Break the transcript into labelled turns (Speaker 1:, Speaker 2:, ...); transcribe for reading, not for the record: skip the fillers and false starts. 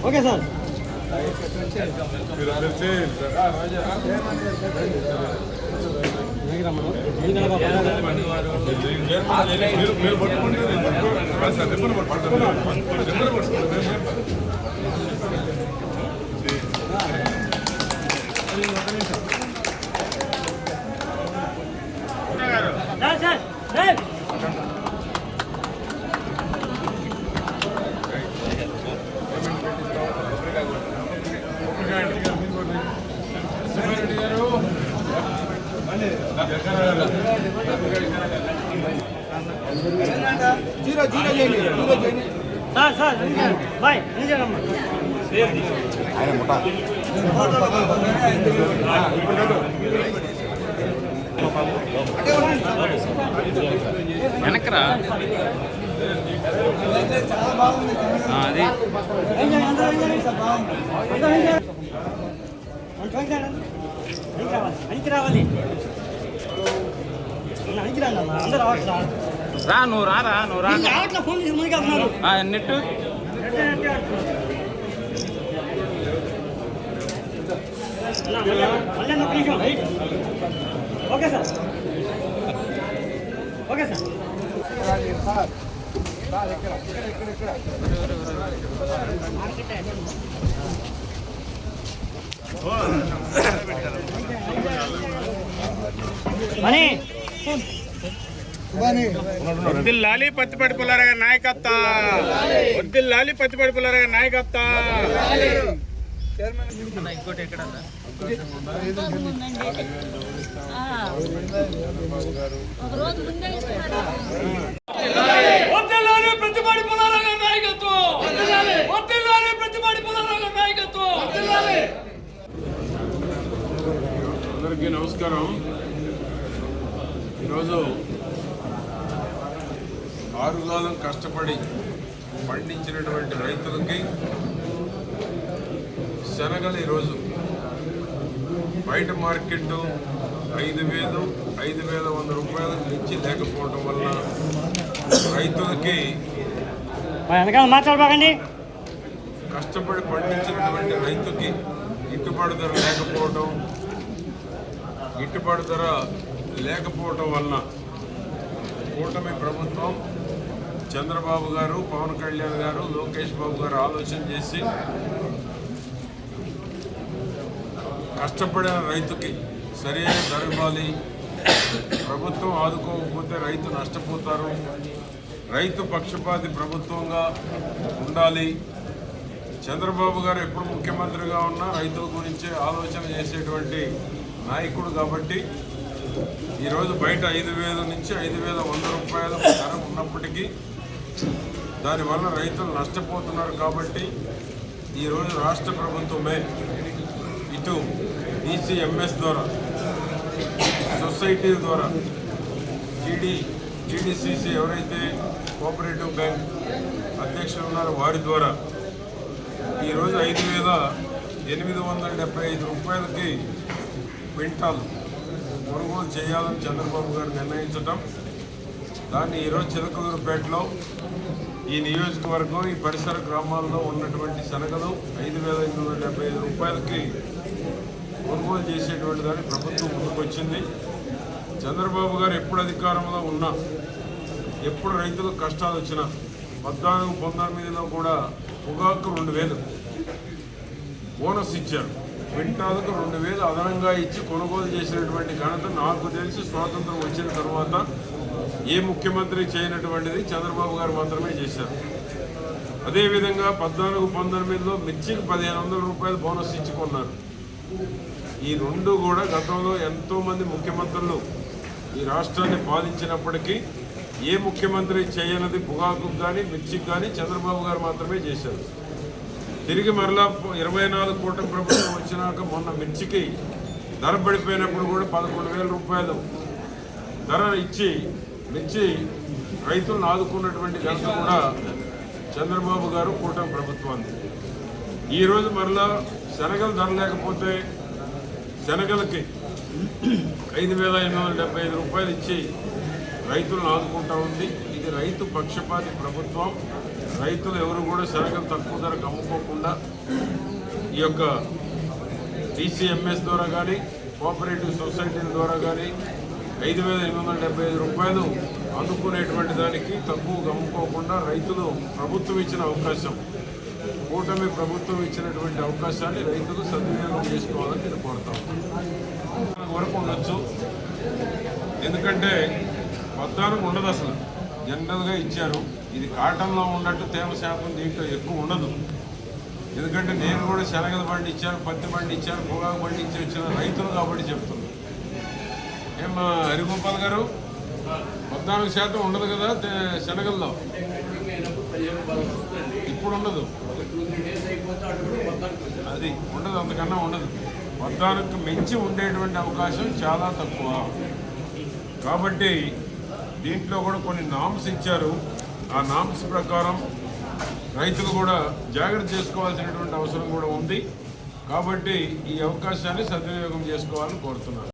Speaker 1: Okay sir.
Speaker 2: వెనకరా అది
Speaker 1: రావాలి
Speaker 2: రా నువ్వు రారా నువ్వు రా నెట్టు
Speaker 1: ఓకే సార్. Okay sir. మనీ
Speaker 2: వద్దిల్లాలి పత్తిపాటి పుల్లారావు గారి నాయకత్వం, వద్దిల్లాలి పత్తిపాటి పుల్లారావు గారి నాయకత్వం. ఇంకోటి ఎక్కడ
Speaker 3: ప్రతిపాటి పుల్లారావు గారి నాయకత్వం, ప్రతిపాటి పుల్లారావు గారి నాయకత్వం.
Speaker 4: అందరికీ నమస్కారం. ఈరోజు ఆరుగాలం కష్టపడి పండించినటువంటి రైతులకి శనగలు ఈరోజు బయట మార్కెట్ 5,100 రూపాయలు మించి లేకపోవడం వల్ల రైతులకి
Speaker 1: మాట్లాడబాకండి.
Speaker 4: కష్టపడి పండించినటువంటి రైతుకి గిట్టుబాటు ధర లేకపోవడం వలన కూటమి ప్రభుత్వం చంద్రబాబు గారు, పవన్ కళ్యాణ్ గారు, లోకేష్ బాబు గారు ఆలోచన చేసి కష్టపడిన రైతుకి సరైన ధర ఇవ్వాలి, ప్రభుత్వం ఆదుకోకపోతే రైతు నష్టపోతారు, రైతు పక్షపాతి ప్రభుత్వంగా ఉండాలి, చంద్రబాబు గారు ఎప్పుడు ముఖ్యమంత్రిగా ఉన్నా రైతుల గురించే ఆలోచన చేసేటువంటి నాయకుడు కాబట్టి ఈరోజు బయట 5,000 నుంచి 5,100 రూపాయల ధర ఉన్నప్పటికీ దానివల్ల రైతులు నష్టపోతున్నారు. కాబట్టి ఈరోజు రాష్ట్ర ప్రభుత్వమే ఇటు ఈసీఎంఎస్ ద్వారా, సొసైటీల ద్వారా, జీడీసీసీ ఎవరైతే కోఆపరేటివ్ బ్యాంక్ అధ్యక్షులు ఉన్నారో వారి ద్వారా ఈరోజు 5,875 రూపాయలకి క్వింటాల్ కొనుగోలు చేయాలని చంద్రబాబు గారు నిర్ణయించడం, దాన్ని ఈరోజు చిలకలూరుపేటలో ఈ నియోజకవర్గం, ఈ పరిసర గ్రామాల్లో ఉన్నటువంటి శనగలు 5,875 రూపాయలకి కొనుగోలు చేసేటువంటి దాన్ని ప్రభుత్వం ముందుకొచ్చింది. చంద్రబాబు గారు ఎప్పుడు అధికారంలో ఉన్నా, ఎప్పుడు రైతులకు కష్టాలు వచ్చినా 14-19లో కూడా పొగాకు 2,000 బోనస్ ఇచ్చారు. క్వింటాలకు 2,000 అదనంగా ఇచ్చి కొనుగోలు చేసినటువంటి ఘనత నాకు తెలిసి స్వాతంత్రం వచ్చిన తర్వాత ఏ ముఖ్యమంత్రి చేయనటువంటిది చంద్రబాబు గారు మాత్రమే చేశారు. అదేవిధంగా 14-19లో మిర్చికి 1,500 రూపాయలు బోనస్ ఇచ్చి కొన్నారు. ఈ రెండు కూడా గతంలో ఎంతోమంది ముఖ్యమంత్రులు ఈ రాష్ట్రాన్ని పాలించినప్పటికీ ఏ ముఖ్యమంత్రి చేయనది పొగాకు కానీ మిర్చికి కానీ చంద్రబాబు గారు మాత్రమే చేశారు. తిరిగి మరలా 24 కూటమి ప్రభుత్వం వచ్చినాక మొన్న మిర్చికి ధర పడిపోయినప్పుడు కూడా 11,000 రూపాయలు ధర ఇచ్చి మిర్చి రైతులను ఆదుకున్నటువంటి ఘనత కూడా చంద్రబాబు గారు కూటమి ప్రభుత్వాన్ని. ఈరోజు మరలా శనగలు ధర లేకపోతే శనగలకి 5,875 రూపాయలు ఇచ్చి రైతులను ఆదుకుంటా ఉంది. ఇది రైతు పక్షపాతి ప్రభుత్వం. రైతులు ఎవరు కూడా శనగలు తక్కువ ధరకు అమ్ముకోకుండా ఈ యొక్క DCMS ద్వారా కానీ కోఆపరేటివ్ సొసైటీల ద్వారా కానీ 5,875 రూపాయలు అందుకునేటువంటి దానికి తక్కువ అమ్ముకోకుండా రైతులు ప్రభుత్వం ఇచ్చిన అవకాశం, కూటమి ప్రభుత్వం ఇచ్చినటువంటి అవకాశాన్ని రైతులు సద్వినియోగం చేసుకోవాలని నేను కోరుతాను. వరకు ఉండొచ్చు, ఎందుకంటే పద్నాలుగు ఉండదు అసలు, జనరల్గా ఇచ్చారు. ఇది కాటన్లో ఉన్నట్టు తేమ శాతం దీంట్లో ఎక్కువ ఉండదు. ఎందుకంటే నేను కూడా శనగలు పండించాను, పత్తి పండించాను, పొగాకు పండించి వచ్చిన రైతులు కాబట్టి చెప్తున్నాను. ఏమా హరిగోపాల్ గారు, 14% ఉండదు కదా శనగల్లో, ఇప్పుడు ఉండదు, అది ఉండదు, అంతకన్నా ఉండదు. 14కు మించి ఉండేటువంటి అవకాశం చాలా తక్కువ. కాబట్టి దీంట్లో కూడా కొన్ని నామ్స్ ఇచ్చారు. ఆ నామ్స్ ప్రకారం రైతులు కూడా జాగ్రత్త చేసుకోవాల్సినటువంటి అవసరం కూడా ఉంది. కాబట్టి ఈ అవకాశాన్ని సద్వినియోగం చేసుకోవాలని కోరుతున్నాను.